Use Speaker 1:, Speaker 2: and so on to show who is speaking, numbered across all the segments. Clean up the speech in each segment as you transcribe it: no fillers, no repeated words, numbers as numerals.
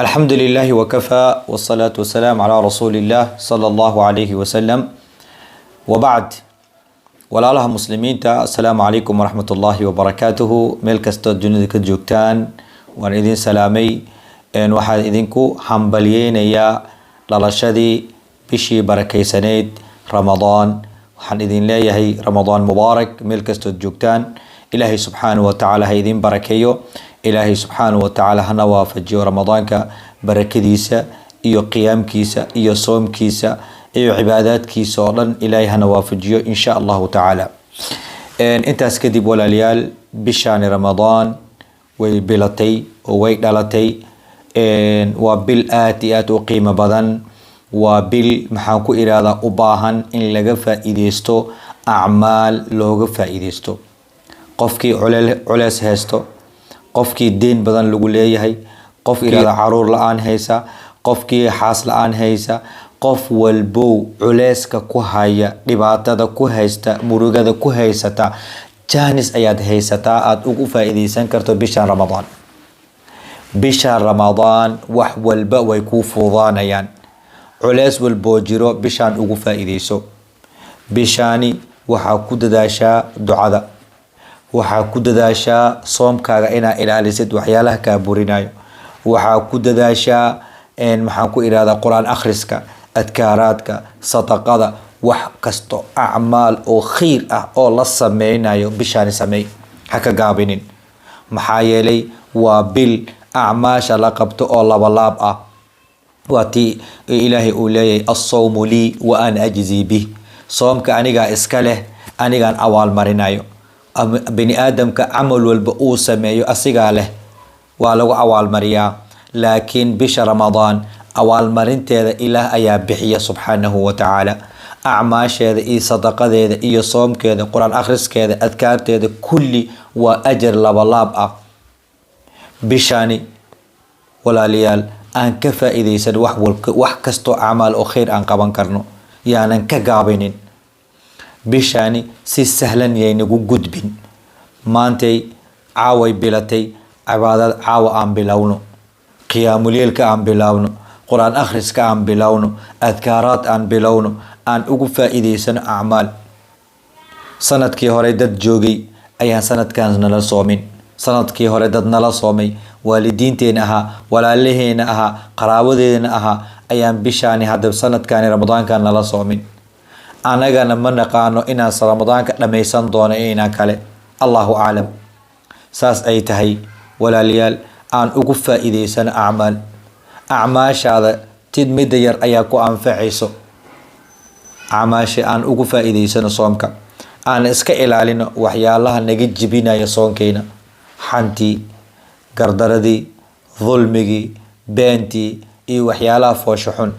Speaker 1: الحمد لله وكفى والصلاة والسلام على رسول الله صلى الله عليه وسلم وبعد walaalaha muslimiinta assalaamu calaykum waraxmatullaahi wabarakaatuhu meel kastoo dunida ka joogtaan waan idin salaamay waxaan idinku hambalyeynayaa dhalashadii bishii barakaysaneyd ramadaan waxaan idin leeyahay ramadaan mubaarak meel kastoo joogtaan ilaahay subxaanahu wa tacaala ha idin barakeeyo ilaahay subxaanahu wa tacaala hana waafajiyo ramadaanka barakadiisa iyo qiyaamkiisa iyo soomkiisa iyo cibaadaadkiisa oo dhan ilaahay hana waafajiyo insha allahu tacaala intaas kadib walaalayaal bishaani ramadaan way bilatay oo way dhalatay waa bil aad iyo aad u qiimo badan waa bil maxaan ku iraadaa u baahan in laga faa'iideysto acmaal looga faa'iideysto qofkii culeys haysto qofkii deen badan lagu leeyahay qof iraada caruur la-aan haysa qofkii xaas la-aan haysa qof walbow culeyska ku haya dhibaatada ku haysta murugada ku haysata jaanis ayaad haysataa aada ugu faa'iideysan karto bishaan ramadaan wax walba way kuu fududaanayaan culeys walboo jiro bishaan ugu faa'iideyso bishaani waxaa ku dadaashaa ducada waxaa ku dadaashaa soomkaaga inaa ilaalisid waxyaalaha kaa burinayo waxaa ku dadaashaa maxaan ku irahdaa qur-aan akhriska adkaaraadka sadaqada wax kasto acmaal oo khayr ah oo la sameynayo bishaani sameey ha ka gaabinin maxaa yeelay waa bil acmaasha la qabto oo labalaab ah waa tii ilaahay uu leeyahay assawmu lii wa ana ajzii bih soomka anigaa iska leh anigaan awaalmarinayo bini aadamka camal walba uu sameeyo asigaa leh waa lagu awaalmariyaa laakiin bisha ramadaan awaalmarinteeda ilaah ayaa bixiya subxaanahu wa tacaala acmaasheeda iyo sadaqadeeda iyo soomkeeda qur-aan akhriskeeda adkaarteeda kulli waa ajar labalaab ah bishaani walaalayaal aan ka faa'iideysan wax kastoo acmaal oo khayr aan qaban karno yaanan ka gaabinin bishaani si sahlan yaynagu gudbin maantay caaway bilatay cibaadad caawa aan bilowno qiyaamuleelka aan bilowno qur-aan akhriska aan bilowno adkaaraad aan bilowno aan ugu faa'iideysano acmaal sanadkii hore dad joogay ayaan sanadkan nala soomin sanadkii hore dad nala soomay waalidiinteena ahaa walaalaheena ahaa qaraabadeena ahaa ayaan bishaani hadda sanadkani ramadaankan nala soomin anagana ma naqaano inaan ramadaanka dhammaysan doono inaan kale allahu aclam saas ay tahay walaalayaal aan ugu faa'iideysano acmaashaada tid midda yar ayaa ku anfacayso acmaasha aan ugu faa'iideysano soomka aan iska ilaalino waxyaalaha naga jibinaya soonkeena xantii gardaradii dulmigii beentii iyo waxyaalaha foosho xun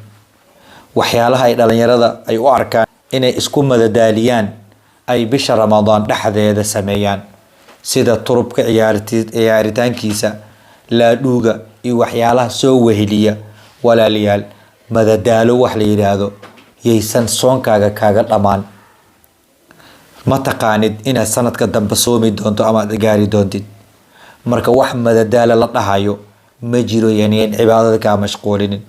Speaker 1: waxyaalaha ay dhalinyarada ay u arkaan inay isku madadaaliyaan ay bisha ramadaan dhexdeeda sameeyaan sida turubka ciyaaritaankiisa laadhuuga iyo waxyaalaha soo weheliya walaalayaal madadaalo wax la yidhaahdo yaysan soonkaaga kaaga dhammaan ma taqaanid inaad sanadka dambe soomi doonto ama aad gaari doontid marka wax madadaalo la dhahayo ma jiro yani cibaadada kaa mashquulinin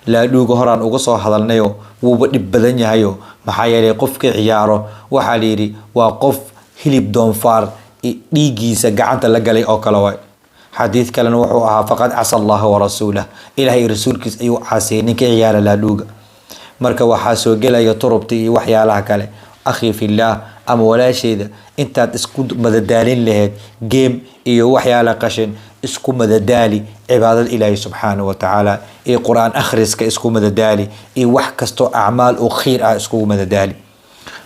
Speaker 1: laadhuuga horaan uga soo hadalnayo wuuba dhib badan yahayo maxaa yeelay qofka ciyaaro waxaa la yidhi waa qof hilib doonfaar dhiiggiisa gacanta la galay oo kale waay xadiid kalena wuxuu ahaa faqad casa allaha warasuulah ilaahay rasuulkiis ayuu caasiyay ninka ciyaara laadhuuga marka waxaa soo gelaya turubta iyo waxyaalaha kale akhi fillaah ama walaasheeda intaad isku madadaalin lahayd geem iyo waxyaala qashin isku madadaali cibaadada ilaahay subxaanahu wa tacaala iyo qur-aan akhriska isku madadaali iyo wax kastoo acmaal oo khayr ah iskugu madadaali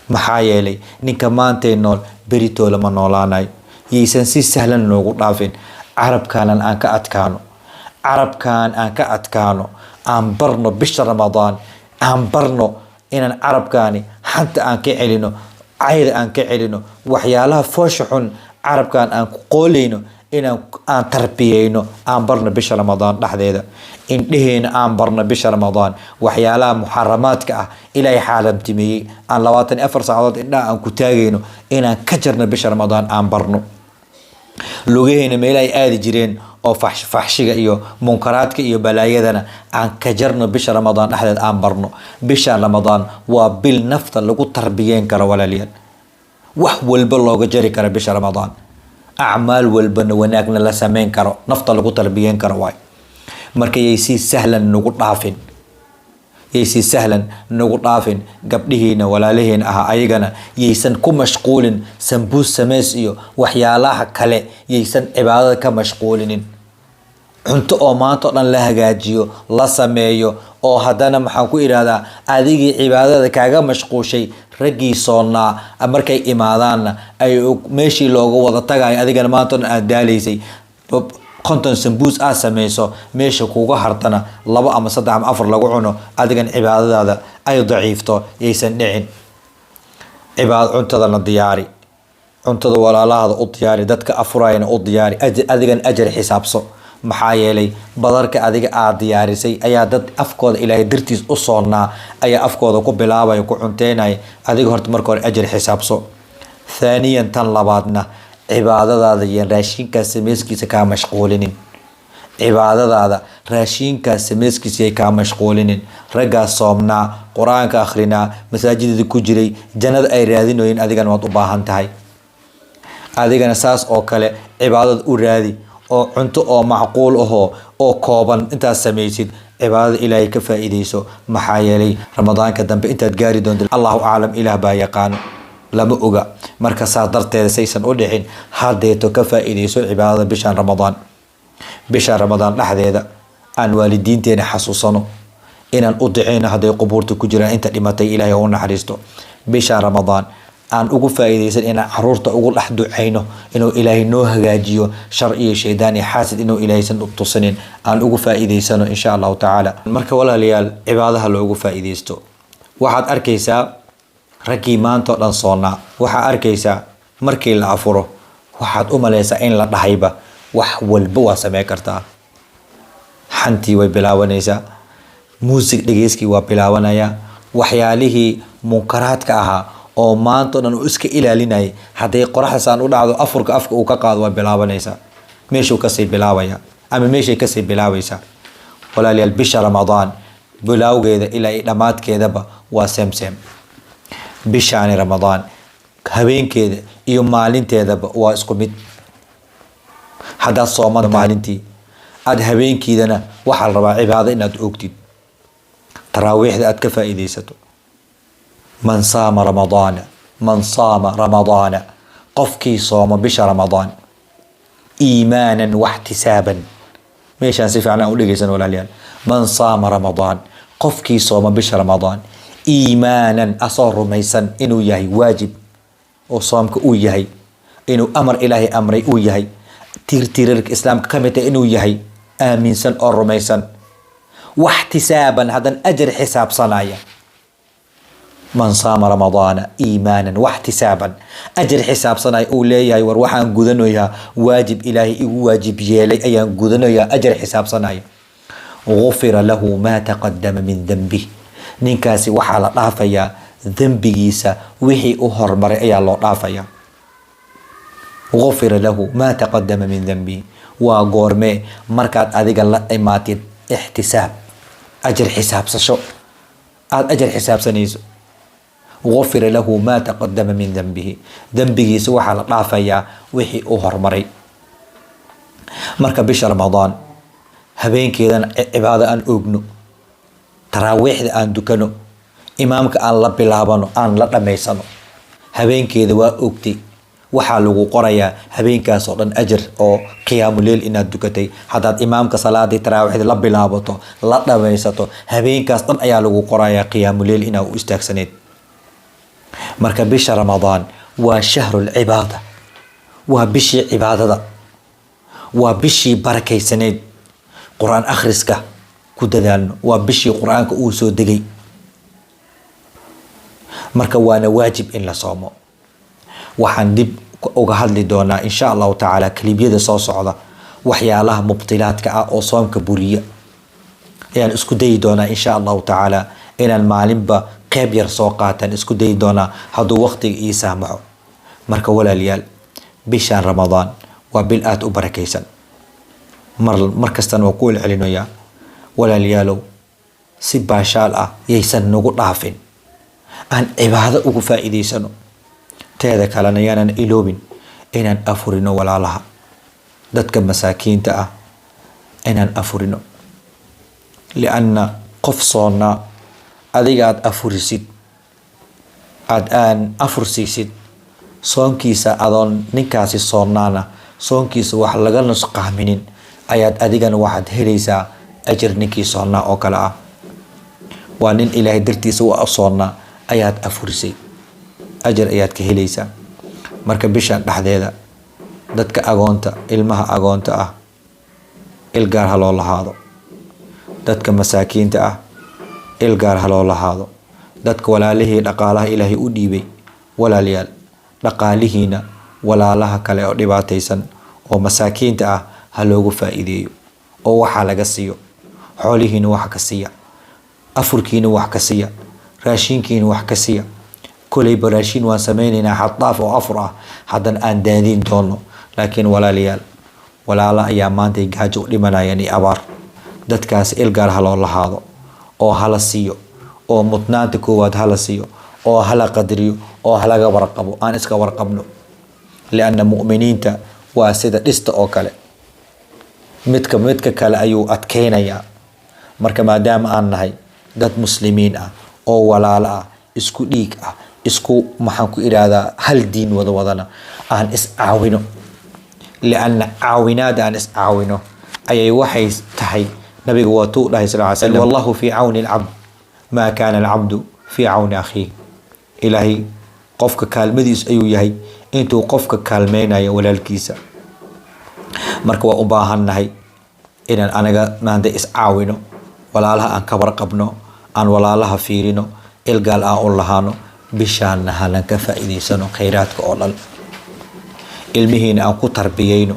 Speaker 1: maxaa yeelay ninka maantay nool beritoo lama noolaanayo yaysan si sahlan noogu dhaafin carabkaanan aan ka adkaano aan barno bisha ramadaan aan barno inaan carabkaani xanta aan ka celino cayda aan ka celino waxyaalaha foosha xun carabkaan aan ku qoolayno aan tarbiyeyno aan barno bisha ramadaan dhexdeeda indheheena aan barno bisha ramadaan waxyaalaha muxaramaadka ah ilaahay xaalamtimeeyey aan 24 saacadood indhaha aan ku taagayno inaan ka jarno bisha ramadaan aan barno lugaheena meel ay aadi jireen oo faxshiga iyo munkaraadka iyo balaayadana aan ka jarno bisha ramadaan dhexdeed aan barno. bisha ramadaan waa bil nafta lagu tarbiyeen karo walaaliyaal, wax walba looga jari karo bisha ramadaan, acmaal walbana wanaagna la sameyn karo, nafta lagu tarbiyeen karo waay. marka yay si sahlan nagu dhaafin, yaysi sahlan nagu dhaafin gabdhihiina walaalihiin aha ayagana yaysan ku mashquulin sambuus sameys iyo waxyaalaha kale, yaysan cibaadada ka mashquulinin. cunto oo maanta dhan la hagaajiyo la sameeyo oo haddana maxaan ku idhaahdaa adigii cibaadada kaaga mashquushay raggii soonnaa markay imaadaanna ay meeshii looga wada tagayo adigana maanta dhan aad daalaysay konton sambuus aad sameyso meesha kuga hartana 2 ama 3 ama 4 lagu cuno adigan cibaadadaada ay daciifto yaysan dhicin. cuntadana diyaari, cuntada walaalahaada u diyaari, dadka afurayna u diyaari, adigan ajar xisaabso. maxaa yeelay badarka adiga aad diyaarisay ayaa dad afkooda ilaahay dartiis u soonnaa ayaa afkooda ku bilaabaya ku cunteynaya, adiga horta marka hore ajar xisaabso. ثانيا tan labaadna cibaadadaada iyo raashinkaas sameyskiisa kaa mashquulinin, cibaadadaada raashinkaas sameyskiisa ay kaa mashquulinin. raggaa soomnaa qur-aanka akhrinaa masaajidada ku jiray jannada ay raadinooyin adigana waad u baahan tahay. adigana saas oo kale cibaadada u raadi oo cunto oo macquul ahoo oo kooban intaad samaysid cibaadada ilaahay ka faa'iideyso. maxaa yeelay ramadaanka dambe intaad gaari doonto allahu aclam, ilaah baa yaqaano, lama oga. marka saas darteeda saysan u dhicin haddeeto ka faa'iideyso cibaadada bishaan ramadaan. bishaan ramadaan dhexdeeda aan waalidiinteena xasuusano inaan u duceyno hadday qubuurta ku jiraan inta dhimatay ilaahay u naxariisto. bishaan ramadaan aan ugu faa'iideysan inaan caruurta ugu dhex duceyno inuu ilaahay noo hagaajiyo shar iyo shaydaan iyo xaasid inuu ilaahaysan u tusinin aan ugu faa'iideysano insha allahu tacaala. marka walaalayaal cibaadaha loogu faa'iideysto waxaad arkaysaa raggii maanta oo dhan soonnaa, waxaa arkaysaa markii la afuro waxaad u malaysaa in la dhahayba wax walba waa samey kartaa. xantii way bilaabanaysaa, muusig dhegeyskii waa bilaabanayaa, waxyaalihii munkaraadka ahaa oo maanta oo dhan uu iska ilaalinayay hadday qoraxdasaan u dhacdo afurka afka uu ka qaado waa bilaabanaysaa, meeshuu kasii bilaabaya ama meeshay kasii bilaabaysaa. walaalayaal bisha ramadaan bilowgeeda ilaa iyo dhammaadkeedaba waa semsem. bishaani ramadaan habeenkeeda iyo maalinteedaba waa isku mid. haddaad soomada maalintii aad habeenkiidana waxaa la rabaa cibaado inaad ogtid, taraawiixda aad ka faa'iideysato. man saama ramadaana qofkii sooma bisha ramadaan iimaanan waxtisaaban, meeshaan si fiican aan u dhegeysan walaalayaal. man saama ramadaan qofkii sooma bisha ramadaan iimaanan asoo rumaysan inuu yahay waajib oo soomka uu yahay, inuu amar ilaahay amray uu yahay, tiirtiirarka islaamka ka mid tahay inuu yahay, aaminsan oo rumaysan. waxtisaaban haddana ajar xisaabsanaya. man saama ramadaana iimaanan waxtisaaban ajar xisaabsanaya uu leeyahay war waxaan gudanayaa waajib ilaahay igu waajib yeelay ayaan gudanayaa, ajar xisaabsanaya. gufira lahu maa taqadama min dambih, ninkaasi waxaa la dhaafayaa dembigiisa wixii u hormaray ayaa loo dhaafayaa. gufira lahu maa taqadama min dambih waa goormee markaad adiga la imaatid ixtisaab, ajar xisaabsasho, aad ajar xisaabsanayso. gufira lahu maa taqadama min dambihi dembigiisa waxaa la dhaafayaa wixii u hormaray. marka bisha ramadaan habeenkeedana cibaado aan oogno, taraawiixda aan dukano, imaamka aan la bilaabano aan la dhammaysano. habeenkeeda waa ogtay waxaa lagu qorayaa habeenkaas oo dhan ajar oo qiyaamuleyl inaad dukatay. haddaad imaamka salaadii taraawiixda la bilaabato la dhammaysato habeenkaas dhan ayaa lagu qorayaa qiyaamuleyl inaad u istaagsaneed. marka bisha ramadaan waa shahrul cibaada, waa bishii cibaadada, waa bishii barakaysaneed. qur-aan akhriska ku dadaalno, waa bishii qur-aanka uu soo degay. marka waana waajib in la soomo. waxaan dib uga hadli doonaa insha allahu tacaala kalibyada soo socda waxyaalaha mubtilaadka ah oo soomka buriya ayaan isku dayi doonaa insha allahu tacaala inaan maalinba qeyb yar soo qaataan isku dayi doonaa hadduu waqtiga ii saamaxo. marka walaalayaal bishaan ramadaan waa bil aad u barakaysan, markastan waa ku celcelinayaa walaalayaalow si baashaal ah yaysan nagu dhaafin aan cibaado ugu faa'iidaysano teeda kalena yaanan iloobin inaan afurino walaalaha dadka masaakiinta ah inaan afurino lianna qof soonnaa adiga aad afurisid aan afursiisid soonkiisa adoon ninkaasi soonaana soonkiisa wax laga nusqaaminin ayaad adigana waxaad helaysaa ajir ninkii soonnaa oo kale ah waa nin ilaahay dartiisa u soonnaa ayaad afurisay ajar ayaad ka helaysaa marka bishan dhexdeeda dadka agoonta ilmaha agoonta ah ilgaar ha loo lahaado dadka masaakiinta ah ilgaar ha loo lahaado dadka walaalihii dhaqaalaha ilaahay u dhiibay walaalayaal dhaqaalihiina walaalaha kale oo dhibaataysan oo masaakiinta ah ha loogu faa'iideeyo oo waxaa laga siiyo xoolihiina wax ka siiya afurkiina wax ka siiya raashinkiina wax ka siiya kolayba raashin waan samaynaynaa xadaaf oo afur ah haddana aan daadiin doono laakiin walaalayaal walaala ayaa maanta gaajo u dhimanayaan iyo abaar dadkaas ilgaar ha loo lahaado oo hala siiyo oo mudnaanta koowaad hala siiyo oo hala qadriyo oo halaga warqabo aan iska warqabno lianna mu'miniinta waa sida dhista oo kale midka kale ayuu adkeynayaa marka maadaama aan nahay dad muslimiin ah oo walaalo ah isku dhiig ah isku maxaan ku iraahdaa hal diin wadana aan is caawino lianna caawinaad aan is caawino ayay waxay tahay nabiga waa tuu dhahay sallallahu alayhi wasallam wallahu fi auni alabd ma kana alabdu fi auni akhihi ilaahay qofka kaalmadiis ayuu yahay intuu qofka kaalmeynayo walaalkiisa marka waa u baahannahay inaan anaga maanta is caawino walaalaha aan ka warqabno aan walaalaha fiirino ilgaal aan u lahaano bishaanna halan ka faa'iidaysano khayraadka oo dhan ilmihiina aan ku tarbiyeyno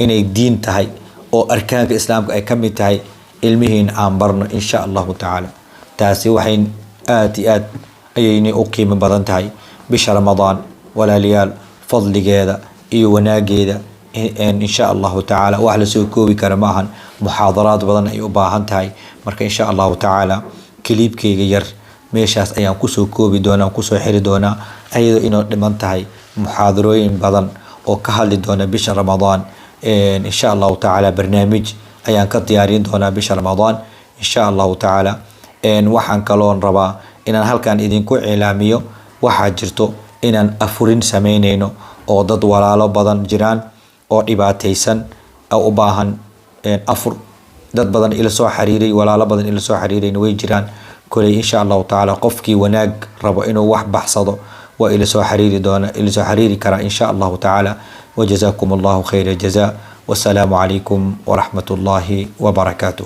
Speaker 1: inay diin tahay oo arkaanka islaamka ay ka mid tahay ilmihiina aan barno insha allahu tacaala taasi waxay aad iyo aad ayayna u qiimo badan tahay bisha ramadaan walaalayaal fadligeeda iyo wanaageeda insha allahu tacaala wax la soo koobi kara maahan muxaadaraad badan ay u baahan tahay marka insha allahu tacaala kaliibkayga yar meeshaas ayaan kusoo koobi doonaa kusoo xiri doonaa ayadoo inoo dhiman tahay muxaadarooyin badan oo ka hadli doona bisha ramadaan insha allahu tacaala barnaamij ayaan ka diyaarin doonaa bisha ramadaan insha allahu tacaala waxaan kaloon rabaa inaan halkan idinku cilaamiyo waxaa jirto inaan afurin samaynayno oo dad walaalo badan jiraan oo dhibaataysan oo u baahan afur dad badan ila soo xiriiray walaalo badan ila soo xiriirayna way jiraan kolay insha allahu tacaala qofkii wanaag rabo inuu wax baxsado waa ila soo xiriiri karaa insha allahu tacaala وجزاكم الله خير الجزاء والسلام عليكم ورحمة الله وبركاته